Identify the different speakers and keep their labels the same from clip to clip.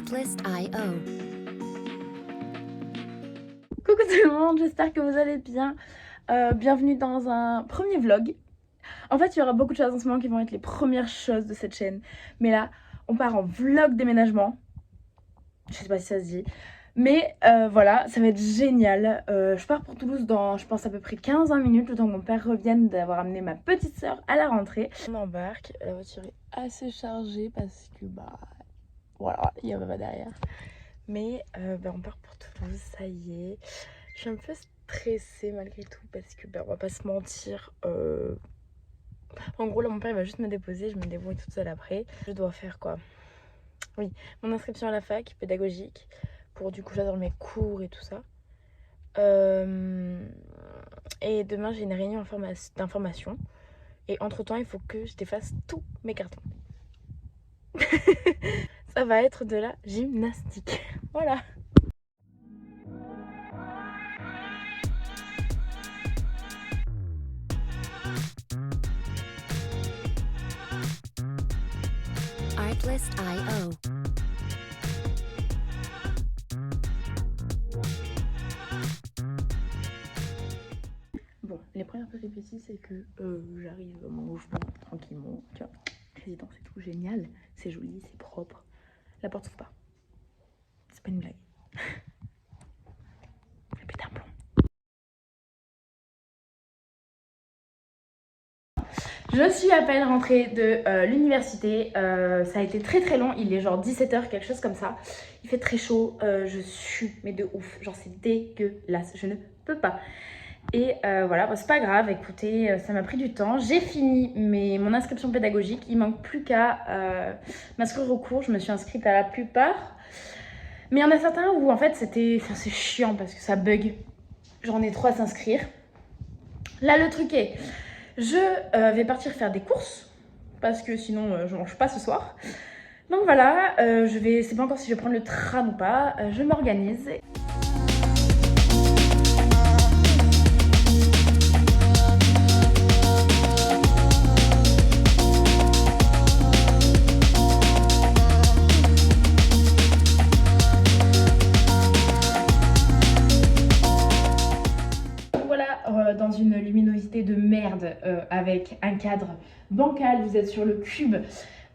Speaker 1: Artlist.io.
Speaker 2: Coucou tout le monde, j'espère que vous allez bien. Bienvenue dans un premier vlog. En fait, il y aura beaucoup de choses en ce moment qui vont être les premières choses de cette chaîne. Mais là, on part en vlog déménagement. Je sais pas si ça se dit. Mais voilà, ça va être génial. Je pars pour Toulouse dans, je pense, à peu près 15-20 minutes, le temps que mon père revienne d'avoir amené ma petite soeur à la rentrée. On embarque, la voiture est assez chargée parce que, voilà, il y a maman derrière. Mais on part pour Toulouse, ça y est. Je suis un peu stressée malgré tout parce que on va pas se mentir. En gros là mon père il va juste me déposer, je me débrouille toute seule après. Je dois faire quoi? Oui, mon inscription à la fac pédagogique pour du coup j'adore mes cours et tout ça. Et demain j'ai une réunion d'information. Et entre temps il faut que je défasse tous mes cartons. Ça va être de la gymnastique. Voilà.
Speaker 1: Artlist.io.
Speaker 2: Bon, les premières péripéties, c'est que j'arrive à mon logement tranquillement. Tu vois, résidence et tout, génial. C'est joli, c'est propre. La porte s'ouvre pas. C'est pas une blague. J'ai pété un plomb. Je suis à peine rentrée de l'université. Ça a été très très long. Il est genre 17h, quelque chose comme ça. Il fait très chaud. Je sue, mais de ouf. Genre, c'est dégueulasse. Je ne peux pas. Et voilà, c'est pas grave, écoutez, ça m'a pris du temps. J'ai fini mon inscription pédagogique. Il manque plus qu'à m'inscrire au cours. Je me suis inscrite à la plupart. Mais il y en a certains où en fait c'est chiant parce que ça bug. J'en ai 3 à s'inscrire. Là le truc est, je vais partir faire des courses parce que sinon je mange pas ce soir. Donc voilà, je sais pas encore si je vais prendre le tram ou pas. Je m'organise. Dans une luminosité de merde avec un cadre bancal, vous êtes sur le cube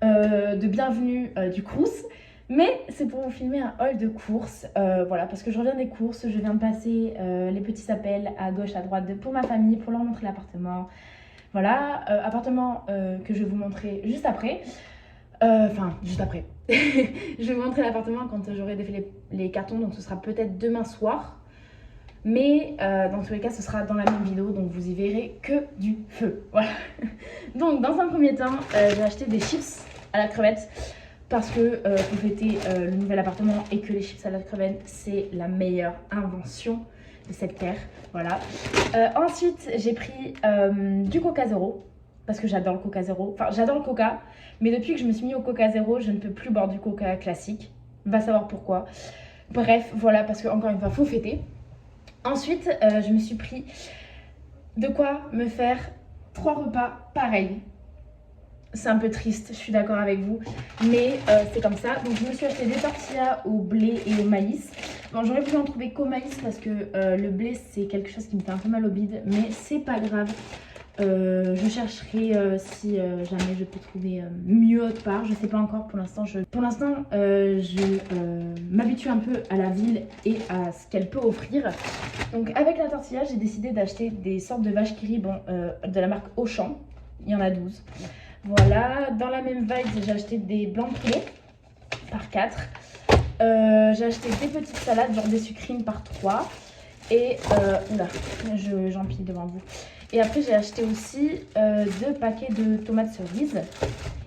Speaker 2: de bienvenue du Crous, mais c'est pour vous filmer un haul de courses, voilà, parce que je reviens des courses, je viens de passer les petits appels à gauche, à droite pour ma famille, pour leur montrer l'appartement, voilà, appartement que je vais vous montrer juste après, juste après, je vais vous montrer l'appartement quand j'aurai défait les cartons, donc ce sera peut-être demain soir. Mais dans tous les cas, ce sera dans la même vidéo, donc vous y verrez que du feu. Voilà. Donc, dans un premier temps, j'ai acheté des chips à la crevette parce que pour fêter le nouvel appartement et que les chips à la crevette, c'est la meilleure invention de cette terre. Voilà. Ensuite, j'ai pris du Coca Zéro parce que j'adore le Coca Zéro. Enfin, j'adore le Coca, mais depuis que je me suis mis au Coca Zéro, je ne peux plus boire du Coca classique. Va savoir pourquoi. Bref, voilà, parce que encore une fois, faut fêter. Ensuite, je me suis pris de quoi me faire 3 repas pareils. C'est un peu triste, je suis d'accord avec vous, mais c'est comme ça. Donc je me suis acheté des tortillas au blé et au maïs. Bon, j'aurais pu en trouver qu'au maïs parce que le blé c'est quelque chose qui me fait un peu mal au bide, mais c'est pas grave. Je chercherai si jamais je peux trouver mieux autre part. Je sais pas encore pour l'instant. Je m'habitue un peu à la ville et à ce qu'elle peut offrir. Donc avec la tortilla, j'ai décidé d'acheter des sortes de vaches qui rient, de la marque Auchan. Il y en a 12. Voilà. Dans la même vibe, j'ai acheté des blancs de poulet par 4. J'ai acheté des petites salades, genre des sucrines par 3. Et oula, j'empile devant vous. Et après, j'ai acheté aussi 2 paquets de tomates cerises.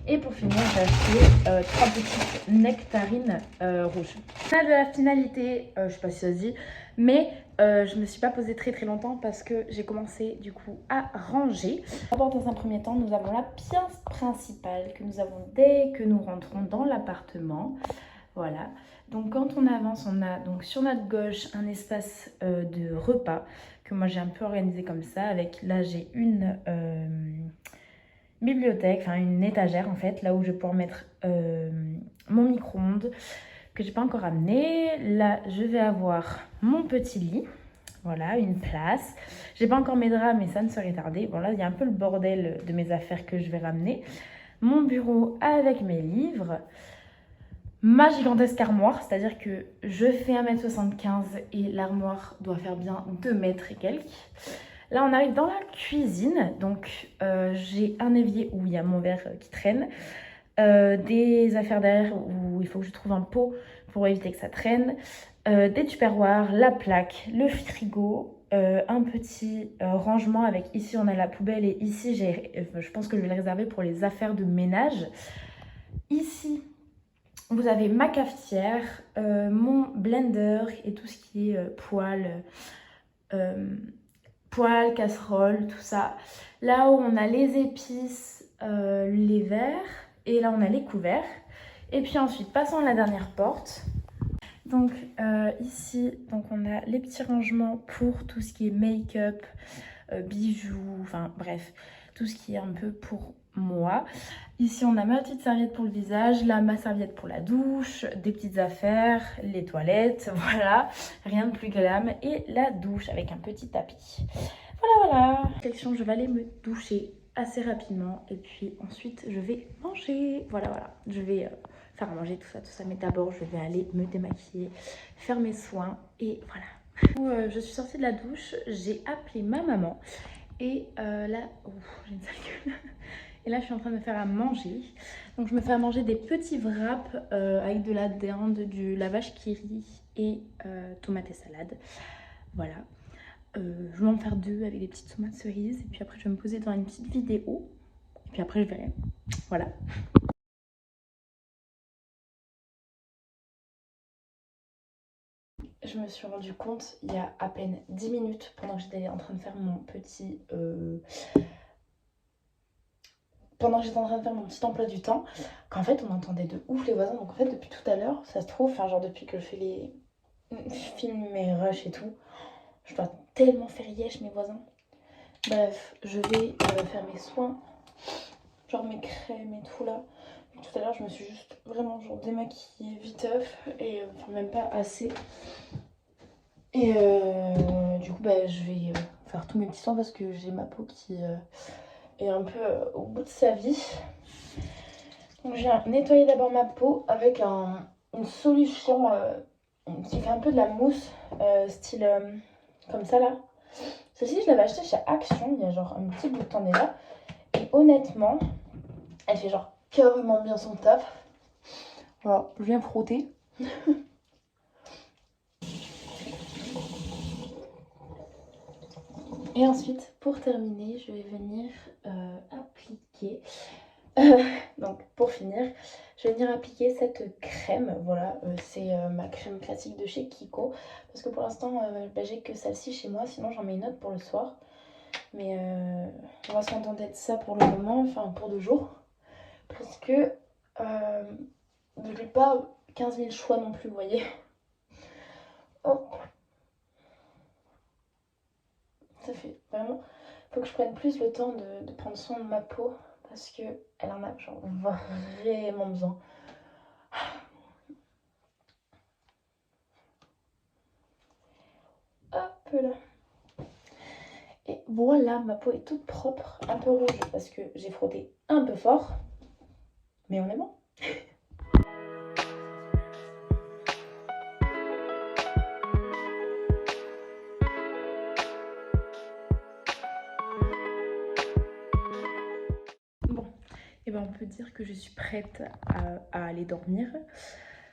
Speaker 2: Et pour finir, j'ai acheté 3 petites nectarines rouges. Fin de la finalité, je sais pas si ça se dit, mais je me suis pas posée très très longtemps parce que j'ai commencé du coup à ranger. D'abord, dans un premier temps, nous avons la pièce principale que nous avons dès que nous rentrons dans l'appartement. Voilà, donc quand on avance, on a donc sur notre gauche un espace de repas que moi j'ai un peu organisé comme ça. Avec là j'ai une bibliothèque, enfin une étagère en fait, là où je vais pouvoir mettre mon micro-ondes, que j'ai pas encore amené. Là, je vais avoir mon petit lit. Voilà, une place. J'ai pas encore mes draps, mais ça ne serait tardé. Bon, là, il y a un peu le bordel de mes affaires que je vais ramener. Mon bureau avec mes livres. Ma gigantesque armoire, c'est-à-dire que je fais 1m75 et l'armoire doit faire bien 2 mètres et quelques. Là, on arrive dans la cuisine. Donc, j'ai un évier où il y a mon verre qui traîne. Des affaires derrière où il faut que je trouve un pot pour éviter que ça traîne. Des tupperwares, la plaque, le frigo, un petit rangement avec ici on a la poubelle et ici je pense que je vais le réserver pour les affaires de ménage. Ici vous avez ma cafetière, mon blender et tout ce qui est poêle, casserole, tout ça. Là où on a les épices, les verres et là on a les couverts. Et puis ensuite passons à la dernière porte. Donc ici donc on a les petits rangements pour tout ce qui est make-up, bijoux, enfin bref, tout ce qui est un peu pour moi. Ici on a ma petite serviette pour le visage, là ma serviette pour la douche, des petites affaires, les toilettes, voilà, rien de plus glam, et la douche avec un petit tapis. Voilà. Je vais aller me doucher assez rapidement et puis ensuite je vais manger. Voilà, je vais faire à manger tout ça, mais d'abord je vais aller me démaquiller, faire mes soins et voilà. Je suis sortie de la douche, j'ai appelé ma maman et là, j'ai une sale gueule. Et là je suis en train de me faire à manger. Donc je me fais à manger des petits wraps avec de la dinde, la vache qui rit et tomates et salade. Voilà. Je vais en faire 2 avec des petites tomates cerises. Et puis après, je vais me poser dans une petite vidéo. Et puis après, je verrai. Voilà. Je me suis rendu compte il y a à peine 10 minutes, pendant que j'étais en train de faire mon petit... emploi du temps, qu'en fait, on entendait de ouf les voisins. Donc en fait, depuis tout à l'heure, ça se trouve, enfin genre depuis que je fais les... Je filme mes rushs et tout, je dois tellement faire yesh mes voisins. Bref, je vais faire mes soins, genre mes crèmes et tout là. Tout à l'heure, je me suis juste vraiment genre démaquillée viteuf et enfin même pas assez. Et du coup, bah, je vais faire tous mes petits soins parce que j'ai ma peau qui est un peu au bout de sa vie. Donc, je viens nettoyer d'abord ma peau avec une solution qui fait un peu de la mousse, style comme ça là. Celle-ci, je l'avais achetée chez Action il y a genre un petit bout de temps déjà. Et honnêtement, elle fait genre carrément bien son taf. Voilà, je viens frotter. Et ensuite, pour terminer, je vais venir appliquer. Donc, pour finir, je vais venir appliquer cette crème. Voilà, c'est ma crème classique de chez Kiko. Parce que pour l'instant, bah, j'ai que celle-ci chez moi. Sinon, j'en mets une autre pour le soir. Mais on va se contenter de ça pour le moment, enfin pour 2 jours. Parce que je n'ai pas 15 000 choix non plus, vous voyez. Hop. Ça fait vraiment... Faut que je prenne plus le temps de prendre soin de ma peau. Parce qu'elle en a genre vraiment besoin. Hop là. Et voilà, ma peau est toute propre, un peu rouge parce que j'ai frotté un peu fort. Mais on est bon. Bon, et ben on peut dire que je suis prête à aller dormir.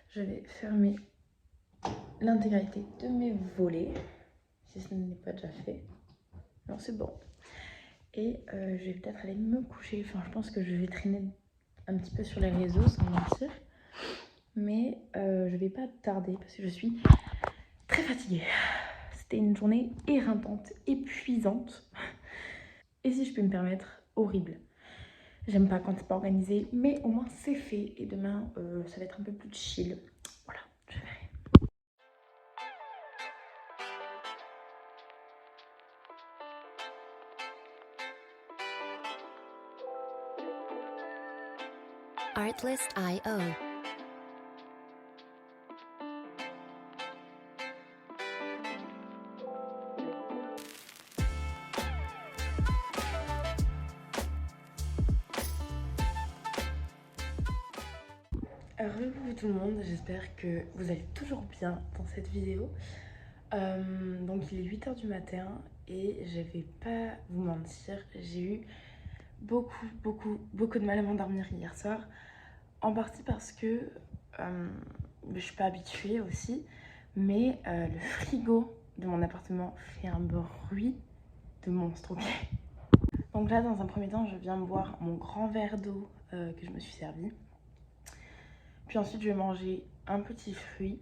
Speaker 2: Je vais fermer l'intégralité de mes volets, si ce n'est pas déjà fait. Non, c'est bon. Et je vais peut-être aller me coucher. Enfin, je pense que je vais traîner un petit peu sur les réseaux, sans mentir. Mais je vais pas tarder parce que je suis très fatiguée. C'était une journée éreintante, épuisante. Et si je peux me permettre, horrible. J'aime pas quand c'est pas organisé, mais au moins c'est fait. Et demain, ça va être un peu plus chill. Voilà, je verrai.
Speaker 1: Artlist.io
Speaker 2: Re-coucou tout le monde, j'espère que vous allez toujours bien dans cette vidéo. Donc il est 8h du matin et je vais pas vous mentir, j'ai eu beaucoup de mal à m'endormir hier soir. En partie parce que je suis pas habituée aussi, mais le frigo de mon appartement fait un bruit de monstre, ok. Donc là, dans un premier temps, je viens me boire mon grand verre d'eau que je me suis servi. Puis ensuite, je vais manger un petit fruit.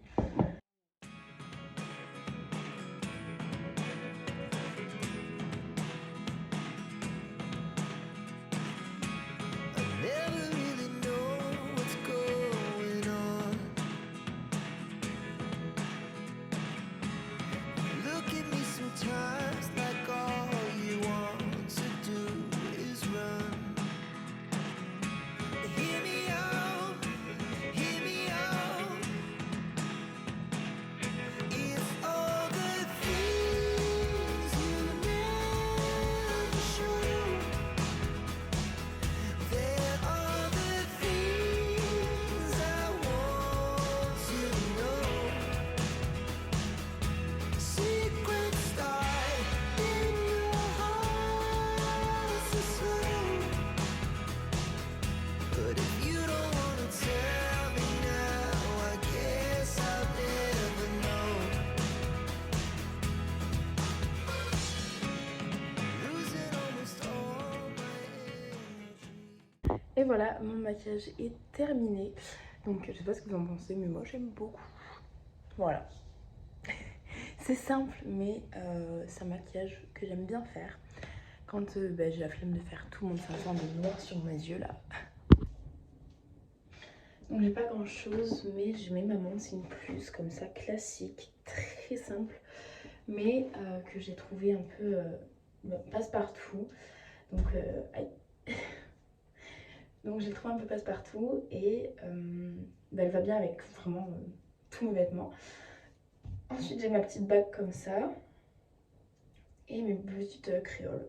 Speaker 2: Et voilà, mon maquillage est terminé. Donc je sais pas ce que vous en pensez, mais moi j'aime beaucoup. Voilà. C'est simple, mais c'est un maquillage que j'aime bien faire. Quand j'ai la flemme de faire tout mon teint de noir sur mes yeux là. Donc j'ai pas grand chose, mais je mets ma menthe, c'est une plus comme ça, classique, très simple. Mais que j'ai trouvé un peu passe-partout. Donc donc j'ai trouvé un peu passe-partout et elle va bien avec vraiment tous mes vêtements. Ensuite j'ai ma petite bague comme ça et mes petites créoles.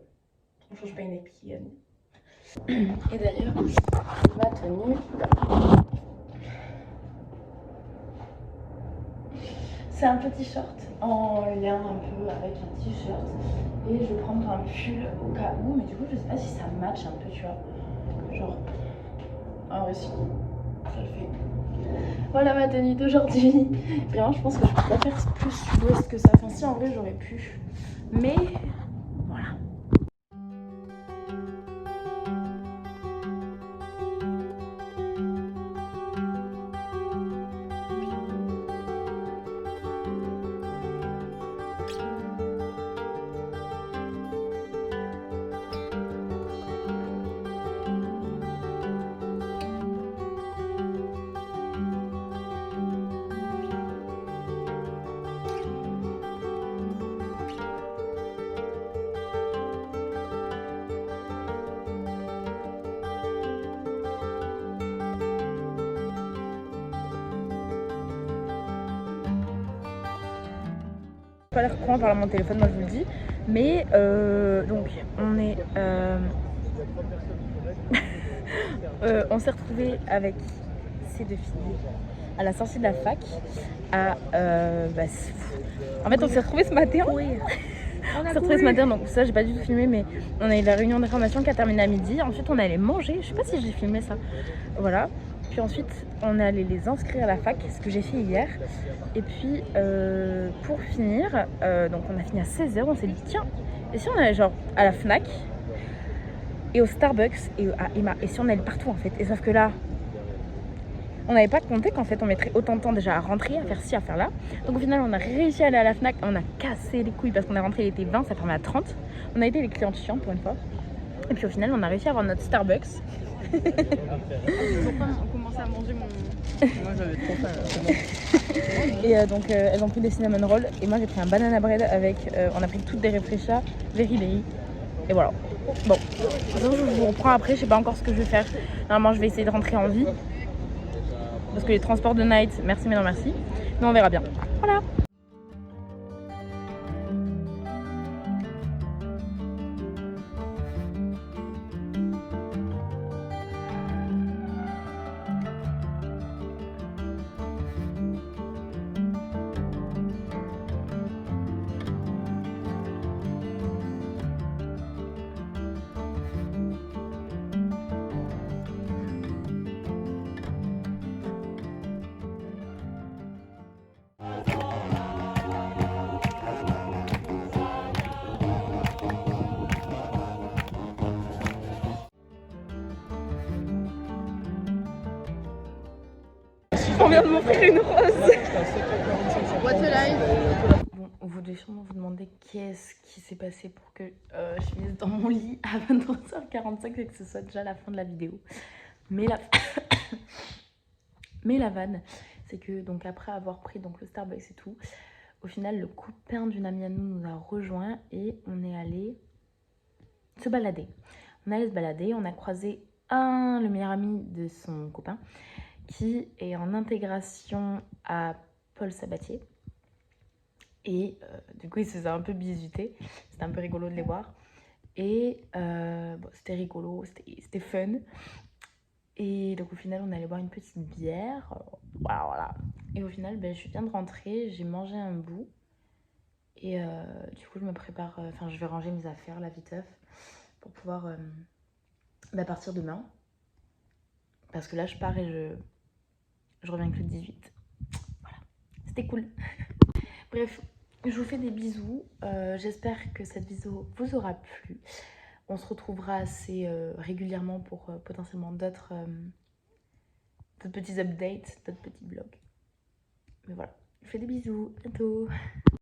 Speaker 2: On change pas une épille. Et d'ailleurs ma tenue, c'est un petit short en lien un peu avec un t-shirt. Et je vais prendre un pull au cas où, mais du coup je sais pas si ça match un peu, tu vois. Genre, en vrai si, ça le fait. Voilà ma tenue d'aujourd'hui. Vraiment je pense que je peux pas faire plus sud-ouest que ça. Enfin si, en vrai j'aurais pu. Mais voilà. Pas l'air courant par mon téléphone, moi je vous le dis, mais donc on est on s'est retrouvés avec ces deux filles à la sortie de la fac à en fait on s'est retrouvés ce matin. Oui. On s'est retrouvés ce matin, donc ça j'ai pas du tout filmé, mais on a eu la réunion d'information qui a terminé à midi. Ensuite on allait manger, je sais pas si j'ai filmé ça, voilà. Puis ensuite on est allé les inscrire à la fac, ce que j'ai fait hier. Et puis pour finir, donc on a fini à 16h, on s'est dit tiens, et si on allait genre à la Fnac et au Starbucks et à Emma, et si on allait partout en fait. Et sauf que là, on n'avait pas compté qu'en fait on mettrait autant de temps déjà à rentrer, à faire ci, à faire là. Donc au final on a réussi à aller à la Fnac, on a cassé les couilles parce qu'on est rentré, il était 20, ça fermait à 30. On a été les clientes chiants pour une fois. Et puis au final on a réussi à avoir notre Starbucks.
Speaker 1: On commençait à manger mon... Moi j'avais trop faim.
Speaker 2: Et donc elles ont pris des cinnamon rolls et moi j'ai pris un banana bread avec, on a pris toutes des réfléchis, very berry. Et voilà. Bon, je vous reprends après, je sais pas encore ce que je vais faire. Normalement je vais essayer de rentrer en vie. Parce que les transports de night, merci mais non merci. Mais on verra bien. Voilà. On vient de m'offrir une rose.
Speaker 1: What a life.
Speaker 2: Bon, vous devez sûrement vous demander qu'est-ce qui s'est passé pour que je finisse dans mon lit à 23h45 et que ce soit déjà la fin de la vidéo. Mais la vanne, c'est que donc après avoir pris donc le Starbucks et tout, au final le copain d'une amie à nous a rejoint et on est allé se balader. On allait se balader, on a croisé le meilleur ami de son copain qui est en intégration à Paul Sabatier. Et du coup, ils se faisaient un peu bisuter. C'était un peu rigolo de les voir. Et bon, c'était rigolo, c'était fun. Et donc au final, on allait boire une petite bière. Voilà. Et au final, je viens de rentrer, j'ai mangé un bout. Et du coup, je me prépare, je vais ranger mes affaires, la viteuf, pour pouvoir partir demain. Parce que là, je pars et je reviens que le 18. Voilà, c'était cool. Bref, je vous fais des bisous. J'espère que cette vidéo vous aura plu. On se retrouvera assez régulièrement pour potentiellement d'autres petits updates, d'autres petits vlogs. Mais voilà, je vous fais des bisous. À bientôt.